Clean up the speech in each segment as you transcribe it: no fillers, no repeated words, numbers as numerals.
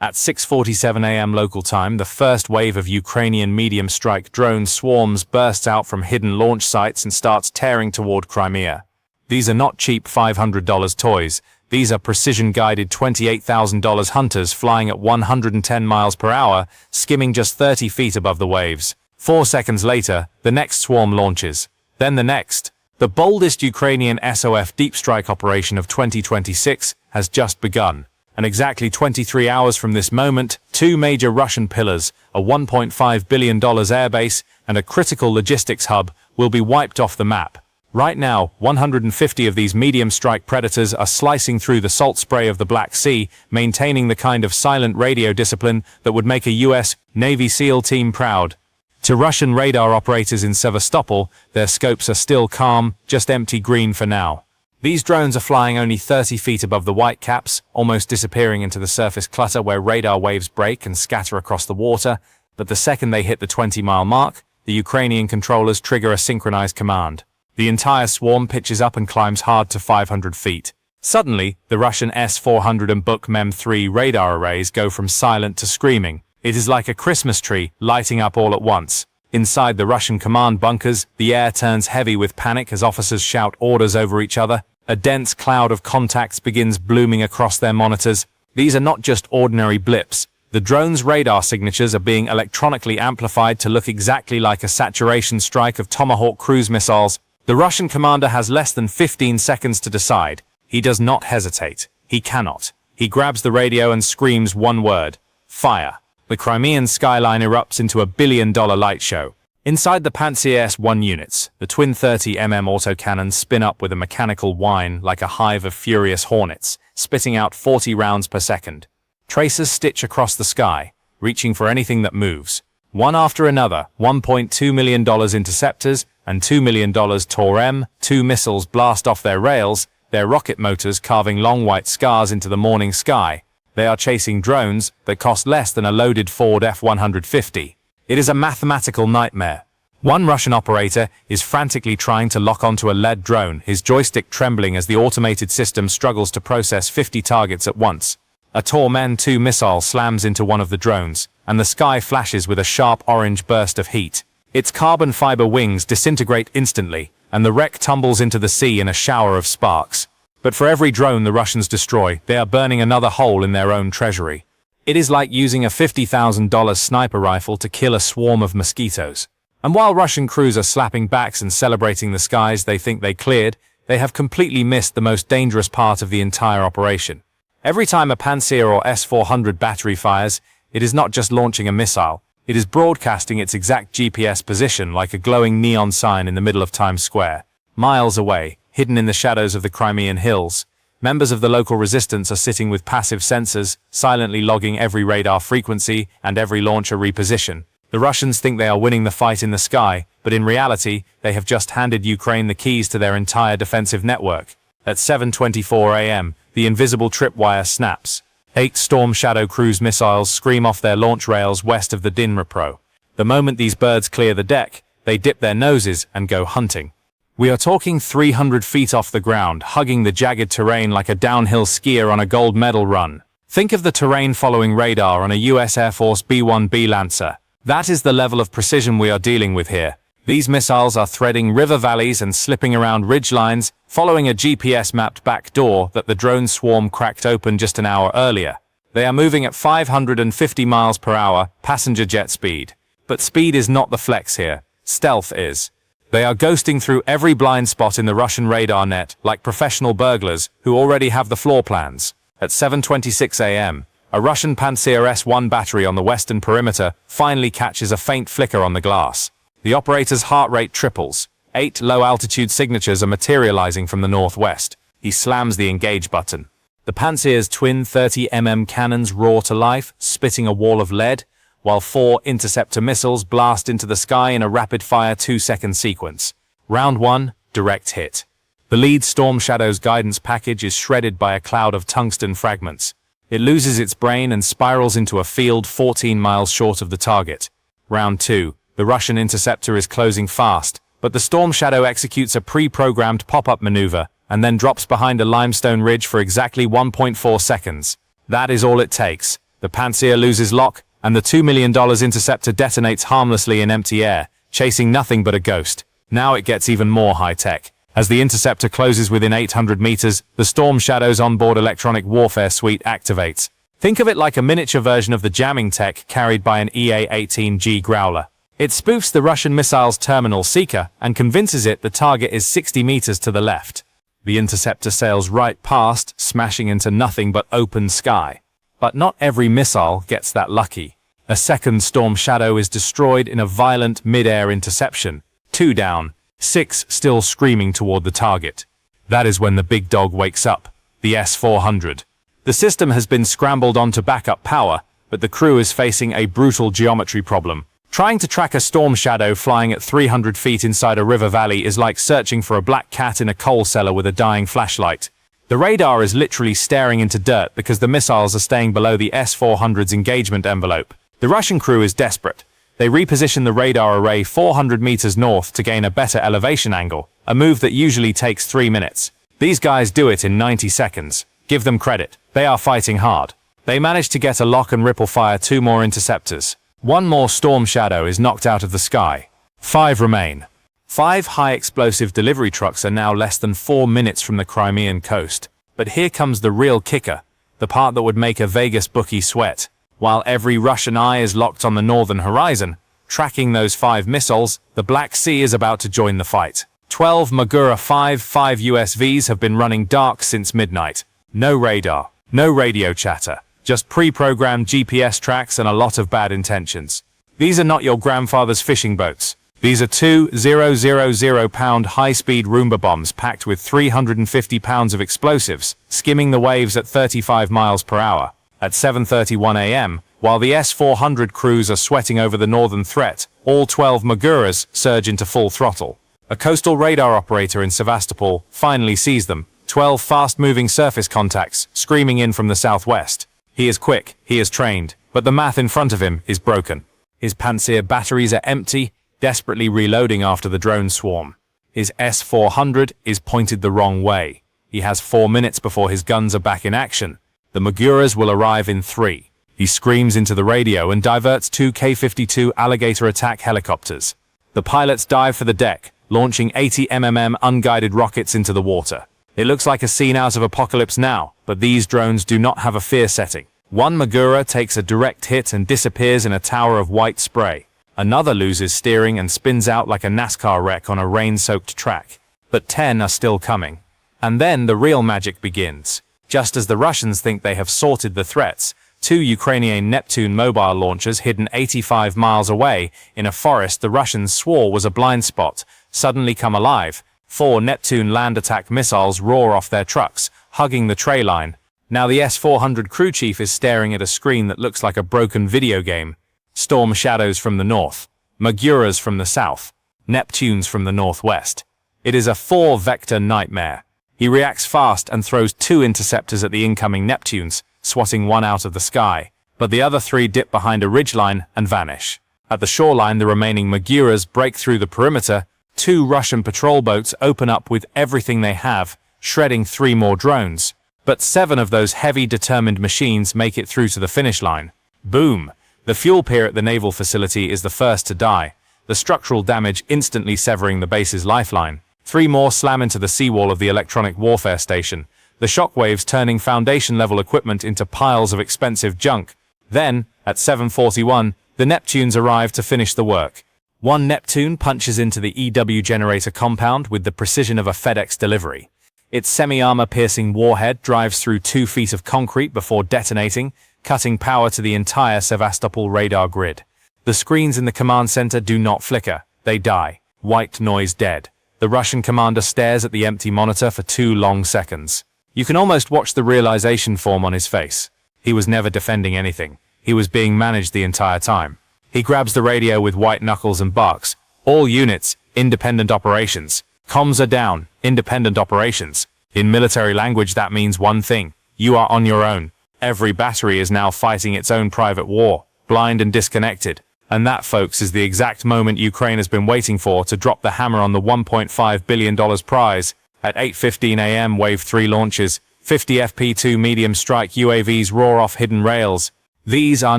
At 6:47 a.m. local time, the first wave of Ukrainian medium-strike drone swarms bursts out from hidden launch sites and starts tearing toward Crimea. These are not cheap $500 toys. These are precision-guided $28,000 hunters flying at 110 miles per hour, skimming just 30 feet above the waves. 4 seconds later, the next swarm launches. Then the next. The boldest Ukrainian SOF deep strike operation of 2026 has just begun. And exactly 23 hours from this moment, two major Russian pillars, a $1.5 billion airbase, and a critical logistics hub will be wiped off the map. Right now, 150 of these medium-strike predators are slicing through the salt spray of the Black Sea, maintaining the kind of silent radio discipline that would make a US Navy SEAL team proud. To Russian radar operators in Sevastopol, their scopes are still calm, just empty green for now. These drones are flying only 30 feet above the white caps, almost disappearing into the surface clutter where radar waves break and scatter across the water, but the second they hit the 20-mile mark, the Ukrainian controllers trigger a synchronized command. The entire swarm pitches up and climbs hard to 500 feet. Suddenly, the Russian S-400 and Buk MEM-3 radar arrays go from silent to screaming. It is like a Christmas tree, lighting up all at once. Inside the Russian command bunkers, the air turns heavy with panic as officers shout orders over each other. A dense cloud of contacts begins blooming across their monitors. These are not just ordinary blips. The drone's radar signatures are being electronically amplified to look exactly like a saturation strike of Tomahawk cruise missiles. The Russian commander has less than 15 seconds to decide. He does not hesitate. He cannot. He grabs the radio and screams one word: fire. The Crimean skyline erupts into a billion-dollar light show. Inside the Pantsir S-1 units, the twin 30mm autocannons spin up with a mechanical whine like a hive of furious hornets, spitting out 40 rounds per second. Tracers stitch across the sky, reaching for anything that moves. One after another, $1.2 million interceptors and $2 million Tor-M, two missiles blast off their rails, their rocket motors carving long white scars into the morning sky. They are chasing drones that cost less than a loaded Ford F-150. It is a mathematical nightmare. One Russian operator is frantically trying to lock onto a lead drone, his joystick trembling as the automated system struggles to process 50 targets at once. A Tor-M2 missile slams into one of the drones, and the sky flashes with a sharp orange burst of heat. Its carbon fiber wings disintegrate instantly, and the wreck tumbles into the sea in a shower of sparks. But for every drone the Russians destroy, they are burning another hole in their own treasury. It is like using a $50,000 sniper rifle to kill a swarm of mosquitoes. And while Russian crews are slapping backs and celebrating the skies they think they cleared, they have completely missed the most dangerous part of the entire operation. Every time a Pantsir or S-400 battery fires, it is not just launching a missile, it is broadcasting its exact GPS position like a glowing neon sign in the middle of Times Square. Miles away, hidden in the shadows of the Crimean hills, members of the local resistance are sitting with passive sensors, silently logging every radar frequency and every launcher reposition. The Russians think they are winning the fight in the sky, but in reality, they have just handed Ukraine the keys to their entire defensive network. At 7:24 a.m., the invisible tripwire snaps. 8 Storm Shadow cruise missiles scream off their launch rails west of the Dnipro. The moment these birds clear the deck, they dip their noses and go hunting. We are talking 300 feet off the ground, hugging the jagged terrain like a downhill skier on a gold medal run. Think of the terrain following radar on a US Air Force B-1B Lancer. That is the level of precision we are dealing with here. These missiles are threading river valleys and slipping around ridgelines, following a GPS-mapped back door that the drone swarm cracked open just an hour earlier. They are moving at 550 miles per hour, passenger jet speed. But speed is not the flex here. Stealth is. They are ghosting through every blind spot in the Russian radar net like professional burglars who already have the floor plans. At 7:26 a.m., a Russian Pantsir S-1 battery on the western perimeter finally catches a faint flicker on the glass. The operator's heart rate triples. 8 low-altitude signatures are materializing from the northwest. He slams the engage button. The Pantsir's twin 30mm cannons roar to life, spitting a wall of lead, while 4 interceptor missiles blast into the sky in a rapid-fire 2-second sequence. Round 1, direct hit. The lead Storm Shadow's guidance package is shredded by a cloud of tungsten fragments. It loses its brain and spirals into a field 14 miles short of the target. Round 2, the Russian interceptor is closing fast, but the Storm Shadow executes a pre-programmed pop-up maneuver and then drops behind a limestone ridge for exactly 1.4 seconds. That is all it takes. The Pantsir loses lock, and the $2 million interceptor detonates harmlessly in empty air, chasing nothing but a ghost. Now it gets even more high-tech. As the interceptor closes within 800 meters, the Storm Shadow's onboard electronic warfare suite activates. Think of it like a miniature version of the jamming tech carried by an EA-18G Growler. It spoofs the Russian missile's terminal seeker and convinces it the target is 60 meters to the left. The interceptor sails right past, smashing into nothing but open sky. But not every missile gets that lucky. A second Storm Shadow is destroyed in a violent mid-air interception. 2 down, 6 still screaming toward the target. That is when the big dog wakes up, the S-400. The system has been scrambled onto backup power, but the crew is facing a brutal geometry problem. Trying to track a Storm Shadow flying at 300 feet inside a river valley is like searching for a black cat in a coal cellar with a dying flashlight. The radar is literally staring into dirt because the missiles are staying below the S-400's engagement envelope. The Russian crew is desperate. They reposition the radar array 400 meters north to gain a better elevation angle, a move that usually takes 3 minutes. These guys do it in 90 seconds. Give them credit. They are fighting hard. They manage to get a lock and ripple fire 2 more interceptors. 1 more Storm Shadow is knocked out of the sky. 5 remain. 5 high-explosive delivery trucks are now less than 4 minutes from the Crimean coast. But here comes the real kicker, the part that would make a Vegas bookie sweat. While every Russian eye is locked on the northern horizon, tracking those 5 missiles, the Black Sea is about to join the fight. 12 Magura 5 USVs have been running dark since midnight. No radar, no radio chatter, just pre-programmed GPS tracks and a lot of bad intentions. These are not your grandfather's fishing boats. These are 2 000-pound high-speed Roomba bombs packed with 350 pounds of explosives, skimming the waves at 35 miles per hour. At 7:31 a.m., while the S-400 crews are sweating over the northern threat, all 12 Maguras surge into full throttle. A coastal radar operator in Sevastopol finally sees them, 12 fast-moving surface contacts screaming in from the southwest. He is quick, he is trained, but the math in front of him is broken. His Pantsir batteries are empty, desperately reloading after the drone swarm. His S-400 is pointed the wrong way. He has 4 minutes before his guns are back in action. The Maguras will arrive in 3. He screams into the radio and diverts 2 K-52 Alligator attack helicopters. The pilots dive for the deck, launching 80 mm unguided rockets into the water. It looks like a scene out of Apocalypse Now, but these drones do not have a fear setting. One Magura takes a direct hit and disappears in a tower of white spray. Another loses steering and spins out like a NASCAR wreck on a rain-soaked track. But 10 are still coming. And then the real magic begins. Just as the Russians think they have sorted the threats, 2 Ukrainian Neptune mobile launchers hidden 85 miles away in a forest the Russians swore was a blind spot suddenly come alive. 4 Neptune land attack missiles roar off their trucks, hugging the tray line. Now the S-400 crew chief is staring at a screen that looks like a broken video game. Storm Shadows from the north, Maguras from the south, Neptunes from the northwest. It is a 4-vector nightmare. He reacts fast and throws 2 interceptors at the incoming Neptunes, swatting 1 out of the sky. But the other 3 dip behind a ridgeline and vanish. At the shoreline, the remaining Maguras break through the perimeter. 2 Russian patrol boats open up with everything they have, shredding 3 more drones. But 7 of those heavy, determined machines make it through to the finish line. Boom! The fuel pier at the naval facility is the first to die, the structural damage instantly severing the base's lifeline. 3 more slam into the seawall of the electronic warfare station, the shockwaves turning foundation-level equipment into piles of expensive junk. Then, at 7:41, the Neptunes arrive to finish the work. 1 Neptune punches into the EW generator compound with the precision of a FedEx delivery. Its semi-armor-piercing warhead drives through 2 feet of concrete before detonating, cutting power to the entire Sevastopol radar grid. The screens in the command center do not flicker. They die. White noise dead. The Russian commander stares at the empty monitor for 2 long seconds. You can almost watch the realization form on his face. He was never defending anything. He was being managed the entire time. He grabs the radio with white knuckles and barks. All units, independent operations. Comms are down, independent operations. In military language that means one thing. You are on your own. Every battery is now fighting its own private war, blind and disconnected. And that, folks, is the exact moment Ukraine has been waiting for to drop the hammer on the $1.5 billion prize. At 8:15 a.m. Wave 3 launches, 50 FP2 medium strike UAVs roar off hidden rails. These are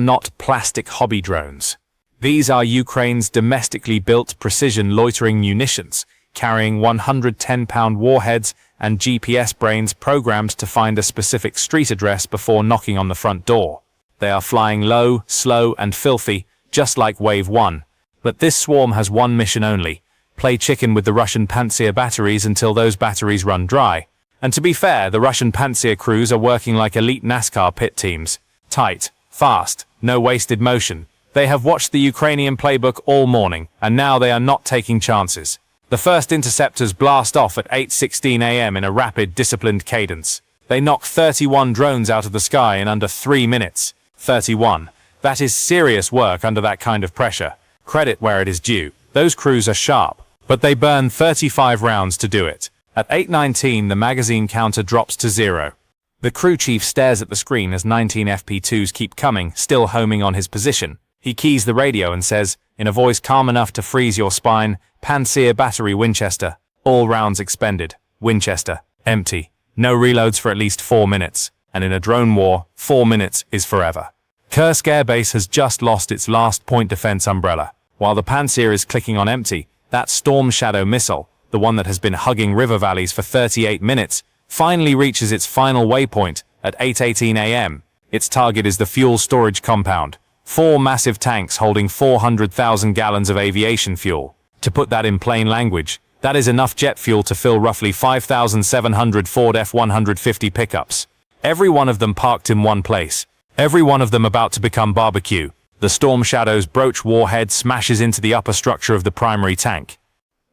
not plastic hobby drones. These are Ukraine's domestically built precision loitering munitions, carrying 110-pound warheads and GPS brains programmed to find a specific street address before knocking on the front door. They are flying low, slow, and filthy, just like Wave 1. But this swarm has one mission only: play chicken with the Russian Pantsir batteries until those batteries run dry. And to be fair, the Russian Pantsir crews are working like elite NASCAR pit teams. Tight, fast, no wasted motion. They have watched the Ukrainian playbook all morning, and now they are not taking chances. The first interceptors blast off at 8:16 a.m. in a rapid, disciplined cadence. They knock 31 drones out of the sky in under 3 minutes. 31. That is serious work under that kind of pressure. Credit where it is due. Those crews are sharp, but they burn 35 rounds to do it. At 8:19, the magazine counter drops to 0. The crew chief stares at the screen as 19 FP2s keep coming, still homing on his position. He keys the radio and says, in a voice calm enough to freeze your spine, "Pantsir battery Winchester. All rounds expended. Winchester. Empty. No reloads for at least 4 minutes. And in a drone war, 4 minutes is forever." Kursk Air Base has just lost its last point defense umbrella. While the Pantsir is clicking on empty, that Storm Shadow missile, the one that has been hugging river valleys for 38 minutes, finally reaches its final waypoint at 8:18 a.m. Its target is the fuel storage compound. 4 massive tanks holding 400,000 gallons of aviation fuel. To put that in plain language, that is enough jet fuel to fill roughly 5,700 Ford F-150 pickups. Every one of them parked in one place. Every one of them about to become barbecue. The Storm Shadow's broach warhead smashes into the upper structure of the primary tank.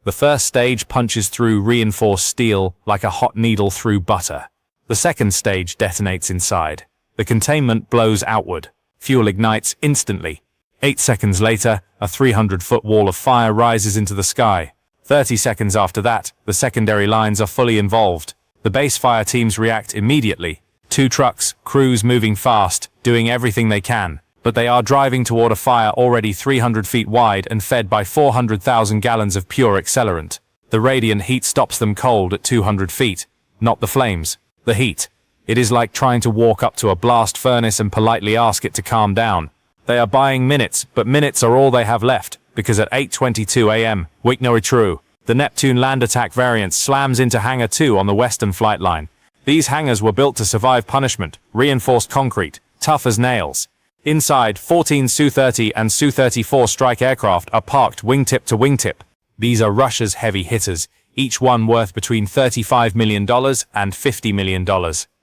The first stage punches through reinforced steel like a hot needle through butter. The second stage detonates inside. The containment blows outward. Fuel ignites instantly. 8 seconds later, a 300-foot wall of fire rises into the sky. 30 seconds after that, the secondary lines are fully involved. The base fire teams react immediately. 2 trucks, crews moving fast, doing everything they can. But they are driving toward a fire already 300 feet wide and fed by 400,000 gallons of pure accelerant. The radiant heat stops them cold at 200 feet. Not the flames, the heat. It is like trying to walk up to a blast furnace and politely ask it to calm down. They are buying minutes, but minutes are all they have left, because at 8:22 a.m., true, the Neptune land attack variant slams into Hangar 2 on the western flight line. These hangars were built to survive punishment, reinforced concrete, tough as nails. Inside, 14 Su-30 and Su-34 strike aircraft are parked wingtip to wingtip. These are Russia's heavy hitters, each one worth between $35 million and $50 million.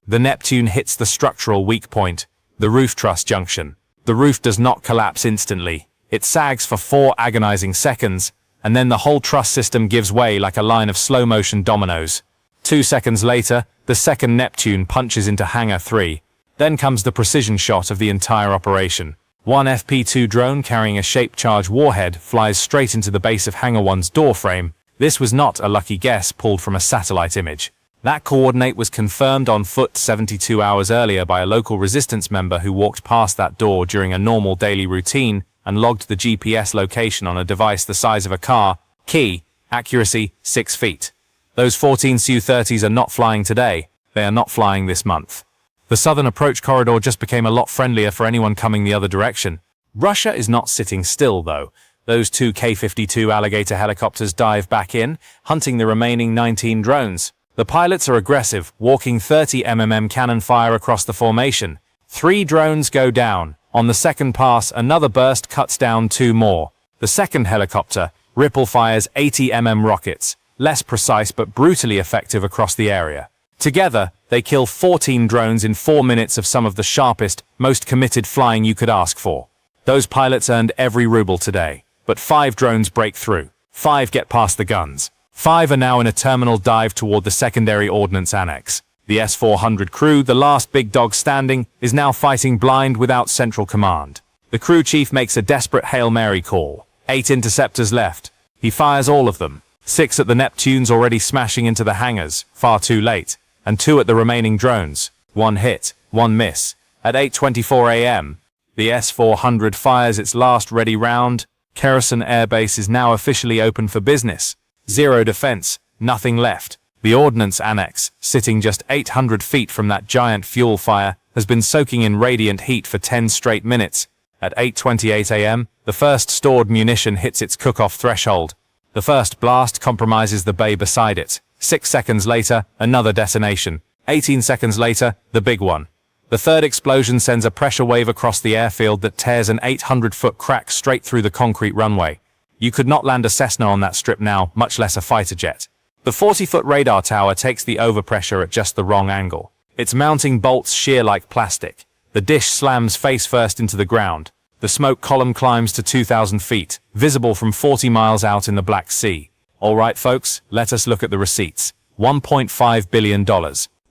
The Neptune hits the structural weak point, the roof truss junction. The roof does not collapse instantly. It sags for 4 agonizing seconds, and then the whole truss system gives way like a line of slow-motion dominoes. 2 seconds later, the second Neptune punches into Hangar 3. Then comes the precision shot of the entire operation. One FP2 drone carrying a shape-charge warhead flies straight into the base of Hangar 1's doorframe. This was not a lucky guess pulled from a satellite image. That coordinate was confirmed on foot 72 hours earlier by a local resistance member who walked past that door during a normal daily routine and logged the GPS location on a device the size of a car. Key, accuracy, 6 feet. Those 14 Su-30s are not flying today. They are not flying this month. The southern approach corridor just became a lot friendlier for anyone coming the other direction. Russia is not sitting still, though. Those 2 K-52 Alligator helicopters dive back in, hunting the remaining 19 drones. The pilots are aggressive, walking 30 mm cannon fire across the formation. 3 drones go down. On the second pass, another burst cuts down 2 more. The second helicopter, Ripple, fires 80 mm rockets, less precise but brutally effective across the area. Together, they kill 14 drones in 4 minutes of some of the sharpest, most committed flying you could ask for. Those pilots earned every ruble today. But 5 drones break through. 5 get past the guns. 5 are now in a terminal dive toward the secondary ordnance annex. The S-400 crew, the last big dog standing, is now fighting blind without central command. The crew chief makes a desperate Hail Mary call. 8 interceptors left. He fires all of them. 6 at the Neptunes already smashing into the hangars, far too late, and 2 at the remaining drones. 1 hit, 1 miss. At 8:24 a.m., the S-400 fires its last ready round. Kherson Air Base is now officially open for business. 0 defense, nothing left. The ordnance annex, sitting just 800 feet from that giant fuel fire, has been soaking in radiant heat for 10 straight minutes. At 8:28 a.m., the first stored munition hits its cook-off threshold. The first blast compromises the bay beside it. 6 seconds later, another detonation. 18 seconds later, the big one. The third explosion sends a pressure wave across the airfield that tears an 800-foot crack straight through the concrete runway. You could not land a Cessna on that strip now, much less a fighter jet. The 40-foot radar tower takes the overpressure at just the wrong angle. Its mounting bolts shear like plastic. The dish slams face first into the ground. The smoke column climbs to 2,000 feet, visible from 40 miles out in the Black Sea. All right, folks, let us look at the receipts. $1.5 billion.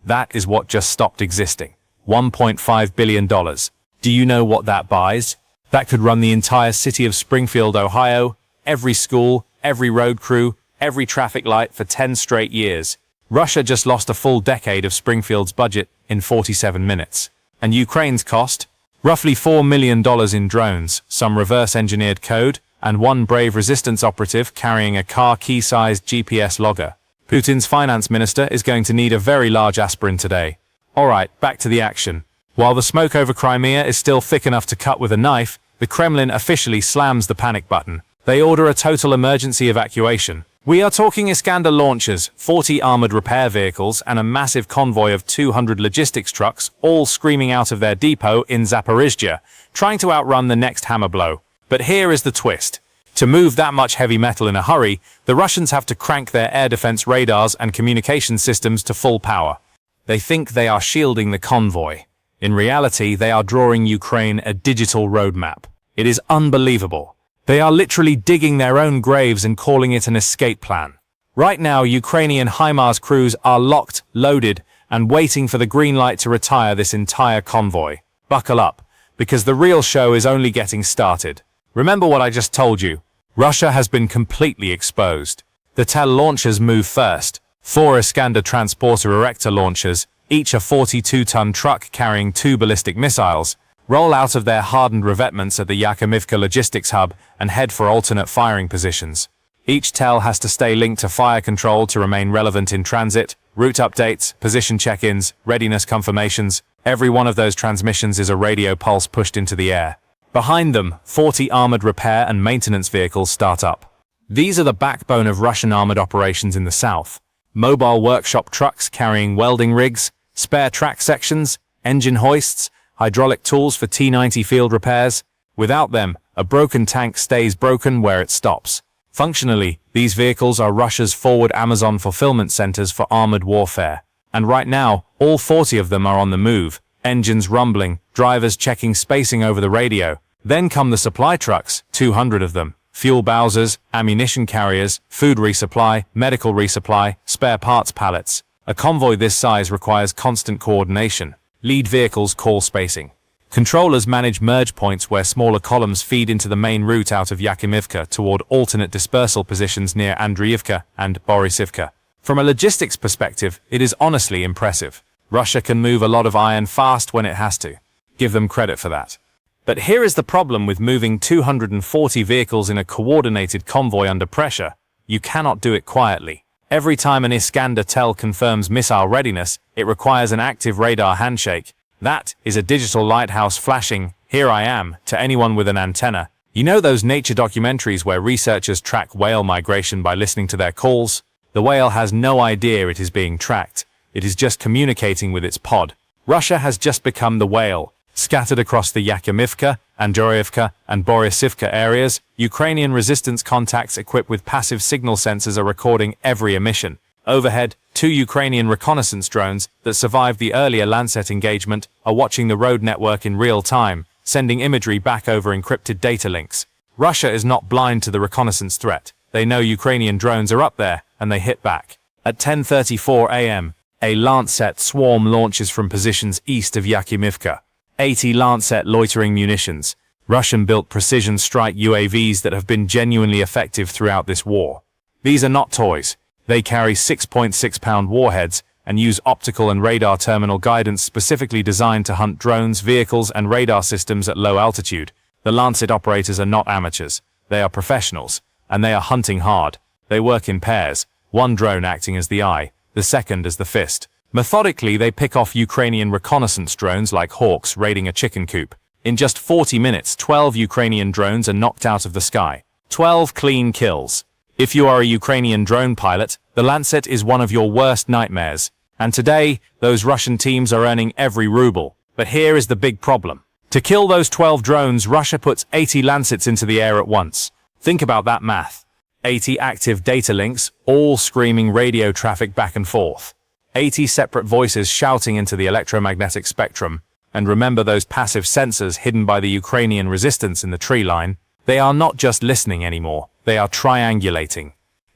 That is what just stopped existing. $1.5 billion. Do you know what that buys? That could run the entire city of Springfield, Ohio, every school, every road crew, every traffic light for 10 straight years. Russia just lost a full decade of Springfield's budget in 47 minutes. And Ukraine's cost? Roughly $4 million in drones, some reverse-engineered code, and one brave resistance operative carrying a car key-sized GPS logger. Putin's finance minister is going to need a very large aspirin today. Alright, back to the action. While the smoke over Crimea is still thick enough to cut with a knife, the Kremlin officially slams the panic button. They order a total emergency evacuation. We are talking Iskander launchers, 40 armored repair vehicles, and a massive convoy of 200 logistics trucks, all screaming out of their depot in Zaporizhzhia, trying to outrun the next hammer blow. But here is the twist. To move that much heavy metal in a hurry, the Russians have to crank their air defense radars and communication systems to full power. They think they are shielding the convoy. In reality, they are drawing Ukraine a digital roadmap. It is unbelievable. They are literally digging their own graves and calling it an escape plan. Right now, Ukrainian HIMARS crews are locked, loaded, and waiting for the green light to retire this entire convoy. Buckle up, because the real show is only getting started. Remember what I just told you. Russia has been completely exposed. The TEL launchers move first. 4 Iskander transporter erector launchers, each a 42-ton truck carrying 2 ballistic missiles, roll out of their hardened revetments at the Yakimivka logistics hub and head for alternate firing positions. Each TEL has to stay linked to fire control to remain relevant in transit, route updates, position check-ins, readiness confirmations. Every one of those transmissions is a radio pulse pushed into the air. Behind them, 40 armored repair and maintenance vehicles start up. These are the backbone of Russian armored operations in the south. Mobile workshop trucks carrying welding rigs, spare track sections, engine hoists, hydraulic tools for T-90 field repairs. Without them, a broken tank stays broken where it stops. Functionally, these vehicles are Russia's forward Amazon fulfillment centers for armored warfare. And right now, all 40 of them are on the move, engines rumbling, drivers checking spacing over the radio. Then come the supply trucks, 200 of them. Fuel bowsers, ammunition carriers, food resupply, medical resupply, spare parts pallets. A convoy this size requires constant coordination. Lead vehicles call spacing. Controllers manage merge points where smaller columns feed into the main route out of Yakimivka toward alternate dispersal positions near Andriivka and Borisivka. From a logistics perspective, it is honestly impressive. Russia can move a lot of iron fast when it has to. Give them credit for that. But here is the problem with moving 240 vehicles in a coordinated convoy under pressure. You cannot do it quietly. Every time an Iskander TEL confirms missile readiness, it requires an active radar handshake. That is a digital lighthouse flashing, "Here I am," to anyone with an antenna. You know those nature documentaries where researchers track whale migration by listening to their calls? The whale has no idea it is being tracked. It is just communicating with its pod. Russia has just become the whale. Scattered across the Yakimivka, Andriivka, and Borisivka areas, Ukrainian resistance contacts equipped with passive signal sensors are recording every emission. Overhead, 2 Ukrainian reconnaissance drones that survived the earlier Lancet engagement are watching the road network in real time, sending imagery back over encrypted data links. Russia is not blind to the reconnaissance threat. They know Ukrainian drones are up there, and they hit back. At 10:34 a.m., a Lancet swarm launches from positions east of Yakimivka. 80 Lancet loitering munitions, Russian-built precision strike UAVs that have been genuinely effective throughout this war. These are not toys. They carry 6.6-pound warheads and use optical and radar terminal guidance specifically designed to hunt drones, vehicles, and radar systems at low altitude. The Lancet operators are not amateurs. They are professionals, and they are hunting hard. They work in pairs, one drone acting as the eye, the second as the fist. Methodically, they pick off Ukrainian reconnaissance drones like hawks raiding a chicken coop. In just 40 minutes, 12 Ukrainian drones are knocked out of the sky. 12 clean kills. If you are a Ukrainian drone pilot, the Lancet is one of your worst nightmares. And today, those Russian teams are earning every ruble. But here is the big problem. To kill those 12 drones, Russia puts 80 Lancets into the air at once. Think about that math. 80 active data links, all screaming radio traffic back and forth. 80 separate voices shouting into the electromagnetic spectrum. And remember those passive sensors hidden by the Ukrainian resistance in the tree line? They are not just listening anymore, they are triangulating.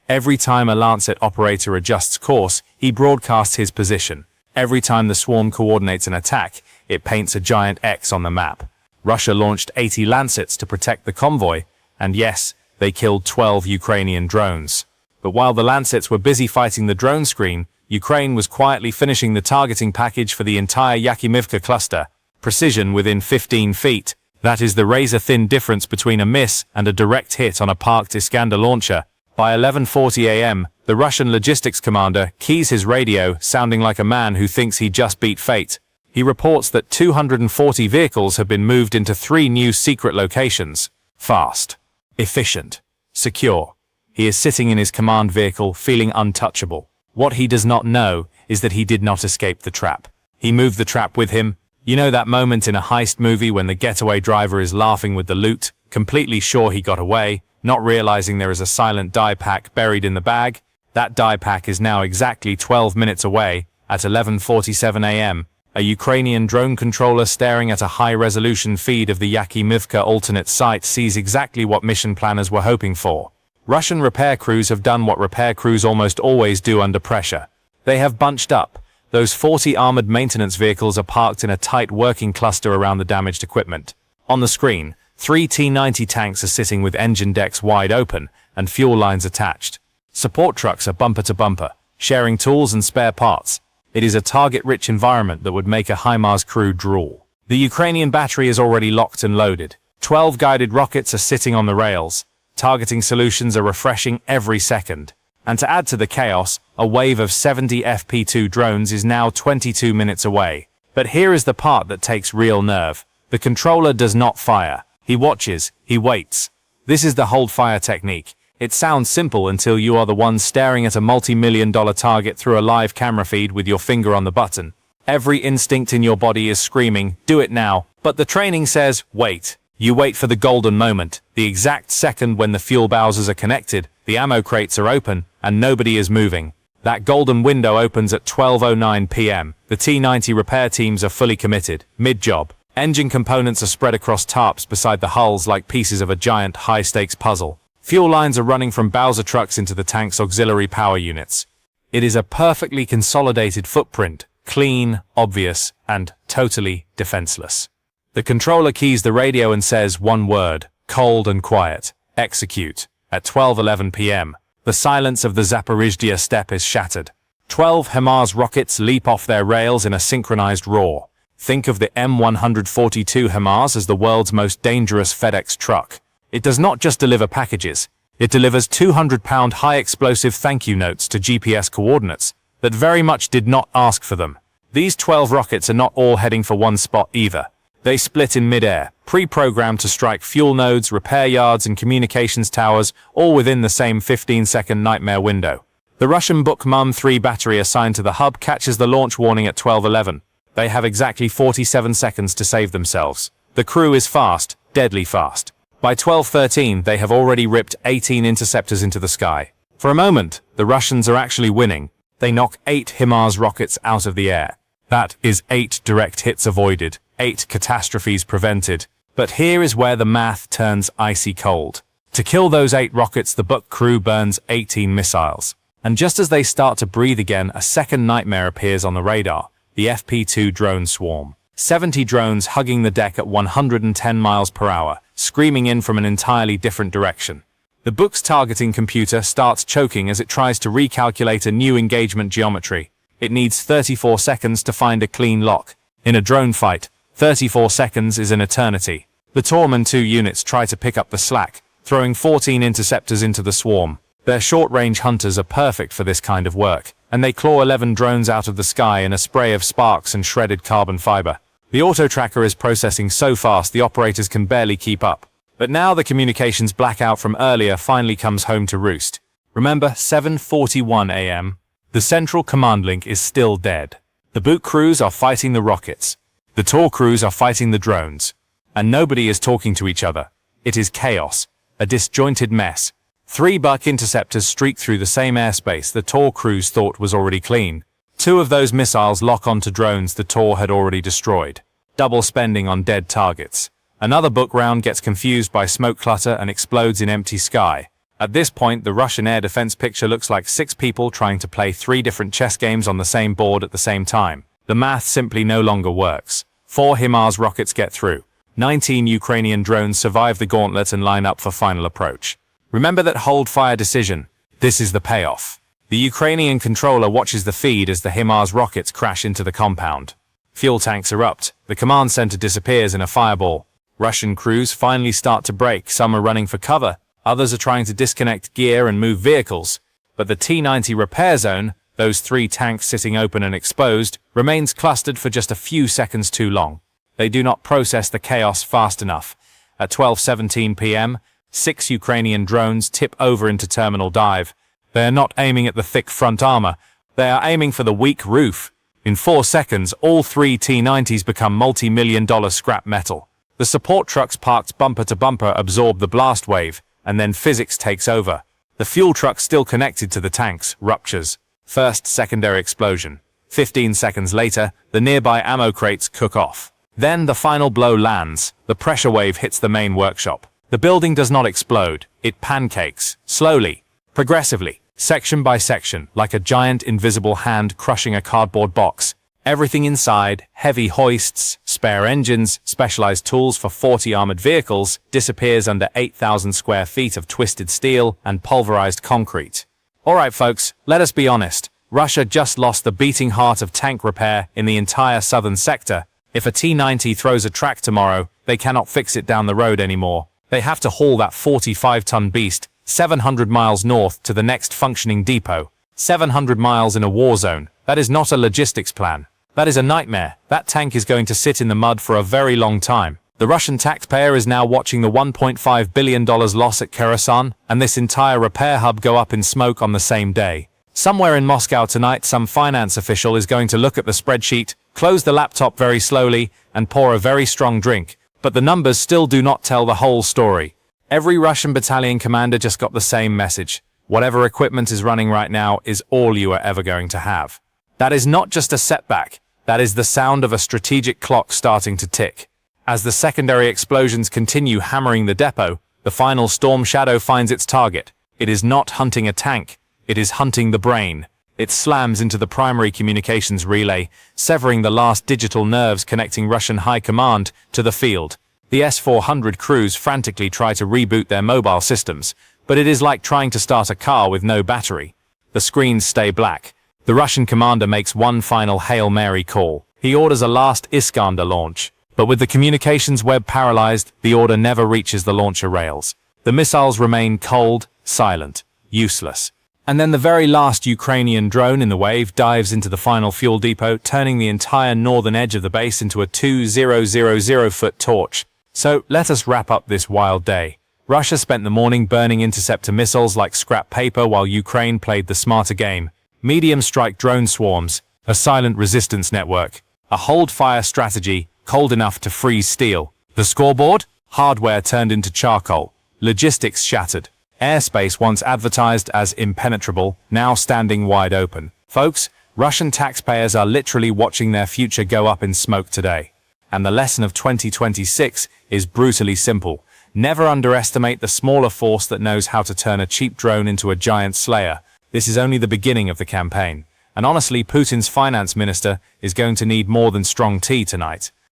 Every time a Lancet operator adjusts course, he broadcasts his position. Every time the swarm coordinates an attack, it paints a giant X on the map. Russia launched 80 Lancets to protect the convoy, and yes, they killed 12 Ukrainian drones. But while the Lancets were busy fighting the drone screen, Ukraine was quietly finishing the targeting package for the entire Yakimivka cluster. Precision within 15 feet. That is the razor-thin difference between a miss and a direct hit on a parked Iskander launcher. By 11:40 a.m., the Russian logistics commander keys his radio, sounding like a man who thinks he just beat fate. He reports that 240 vehicles have been moved into 3 new secret locations. Fast, efficient, secure. He is sitting in his command vehicle, feeling untouchable. What he does not know is that he did not escape the trap. He moved the trap with him. You know that moment in a heist movie when the getaway driver is laughing with the loot, completely sure he got away, not realizing there is a silent dye pack buried in the bag? That dye pack is now exactly 12 minutes away, at 11:47 a.m. A Ukrainian drone controller staring at a high-resolution feed of the Yakimivka alternate site sees exactly what mission planners were hoping for. Russian repair crews have done what repair crews almost always do under pressure. They have bunched up. Those 40 armored maintenance vehicles are parked in a tight working cluster around the damaged equipment. On the screen, 3 T-90 tanks are sitting with engine decks wide open and fuel lines attached. Support trucks are bumper to bumper, sharing tools and spare parts. It is a target-rich environment that would make a HIMARS crew drool. The Ukrainian battery is already locked and loaded. 12 guided rockets are sitting on the rails. Targeting solutions are refreshing every second. And to add to the chaos, a wave of 70 FP2 drones is now 22 minutes away. But here is the part that takes real nerve. The controller does not fire. He watches, he waits. This is the hold fire technique. It sounds simple until you are the one staring at a multi-million-dollar target through a live camera feed with your finger on the button. Every instinct in your body is screaming, do it now. But the training says, wait. You wait for the golden moment, the exact second when the fuel bowsers are connected, the ammo crates are open, and nobody is moving. That golden window opens at 12:09 p.m. The T-90 repair teams are fully committed, mid-job. Engine components are spread across tarps beside the hulls like pieces of a giant high-stakes puzzle. Fuel lines are running from Bowser trucks into the tank's auxiliary power units. It is a perfectly consolidated footprint, clean, obvious, and totally defenseless. The controller keys the radio and says one word, cold and quiet, execute. At 12:11 p.m., the silence of the Zaporizhzhia steppe is shattered. 12 HIMARS rockets leap off their rails in a synchronized roar. Think of the M142 HIMARS as the world's most dangerous FedEx truck. It does not just deliver packages. It delivers 200-pound high-explosive thank you notes to GPS coordinates that very much did not ask for them. These 12 rockets are not all heading for one spot either. They split in mid-air, pre-programmed to strike fuel nodes, repair yards, and communications towers, all within the same 15-second nightmare window. The Russian Bukmum 3 battery assigned to the hub catches the launch warning at 12:11. They have exactly 47 seconds to save themselves. The crew is fast, deadly fast. By 12:13, they have already ripped 18 interceptors into the sky. For a moment, the Russians are actually winning. They knock 8 HIMARS rockets out of the air. That is 8 direct hits avoided, 8 catastrophes prevented. But here is where the math turns icy cold. To kill those 8 rockets, the Buk crew burns 18 missiles. And just as they start to breathe again, a second nightmare appears on the radar, the FP2 drone swarm. 70 drones hugging the deck at 110 miles per hour, screaming in from an entirely different direction. The Buk's targeting computer starts choking as it tries to recalculate a new engagement geometry. It needs 34 seconds to find a clean lock. In a drone fight, 34 seconds is an eternity. The Torman 2 units try to pick up the slack, throwing 14 interceptors into the swarm. Their short-range hunters are perfect for this kind of work. and they claw 11 drones out of the sky in a spray of sparks and shredded carbon fiber. The auto-tracker is processing so fast the operators can barely keep up. But now the communications blackout from earlier finally comes home to roost. Remember, 7:41 a.m. The central command link is still dead. The boot crews are fighting the rockets. The Tor crews are fighting the drones. And nobody is talking to each other. It is chaos. A disjointed mess. 3 Buck interceptors streak through the same airspace the Tor crews thought was already clean. 2 of those missiles lock onto drones the Tor had already destroyed. Double spending on dead targets. Another book round gets confused by smoke clutter and explodes in empty sky. At this point, the Russian air defense picture looks like 6 people trying to play 3 different chess games on the same board at the same time. The math simply no longer works. 4 HIMARS rockets get through. 19 Ukrainian drones survive the gauntlet and line up for final approach. Remember that hold fire decision. This is the payoff. The Ukrainian controller watches the feed as the HIMARS rockets crash into the compound. Fuel tanks erupt. The command center disappears in a fireball. Russian crews finally start to break. Some are running for cover. Others are trying to disconnect gear and move vehicles. But the T-90 repair zone, those 3 tanks sitting open and exposed, remains clustered for just a few seconds too long. They do not process the chaos fast enough. At 12:17 p.m., 6 Ukrainian drones tip over into terminal dive. They are not aiming at the thick front armor. They are aiming for the weak roof. In 4 seconds, all 3 T-90s become multi-million-dollar scrap metal. The support trucks parked bumper to bumper absorb the blast wave, and then physics takes over. The fuel truck still connected to the tanks ruptures. First secondary explosion. 15 seconds later, the nearby ammo crates cook off. Then the final blow lands. The pressure wave hits the main workshop. The building does not explode. It pancakes, slowly, progressively, section by section, like a giant invisible hand crushing a cardboard box. Everything inside, heavy hoists, spare engines, specialized tools for 40 armored vehicles, disappears under 8,000 square feet of twisted steel and pulverized concrete. Alright folks, let us be honest. Russia just lost the beating heart of tank repair in the entire southern sector. If a T-90 throws a track tomorrow, they cannot fix it down the road anymore. They have to haul that 45-ton beast 700 miles north to the next functioning depot. 700 miles in a war zone. That is not a logistics plan. That is a nightmare. That tank is going to sit in the mud for a very long time. The Russian taxpayer is now watching the $1.5 billion loss at Kherson and this entire repair hub go up in smoke on the same day. Somewhere in Moscow tonight, some finance official is going to look at the spreadsheet, close the laptop very slowly, and pour a very strong drink. But the numbers still do not tell the whole story. Every Russian battalion commander just got the same message. Whatever equipment is running right now is all you are ever going to have. That is not just a setback. That is the sound of a strategic clock starting to tick. As the secondary explosions continue hammering the depot, the final Storm Shadow finds its target. It is not hunting a tank. It is hunting the brain. It slams into the primary communications relay, severing the last digital nerves connecting Russian high command to the field. The S-400 crews frantically try to reboot their mobile systems, but it is like trying to start a car with no battery. The screens stay black. The Russian commander makes one final Hail Mary call. He orders a last Iskander launch. But with the communications web paralyzed, the order never reaches the launcher rails. The missiles remain cold, silent, useless. And then the very last Ukrainian drone in the wave dives into the final fuel depot, turning the entire northern edge of the base into a 2,000-foot torch. So let us wrap up this wild day. Russia spent the morning burning interceptor missiles like scrap paper while Ukraine played the smarter game. Medium strike drone swarms, a silent resistance network, a hold fire strategy cold enough to freeze steel. The scoreboard? Hardware turned into charcoal. Logistics shattered. Airspace once advertised as impenetrable, now standing wide open. Folks, Russian taxpayers are literally watching their future go up in smoke today. And the lesson of 2026 is brutally simple. Never underestimate the smaller force that knows how to turn a cheap drone into a giant slayer. This is only the beginning of the campaign. And honestly, Putin's finance minister is going to need more than strong tea tonight.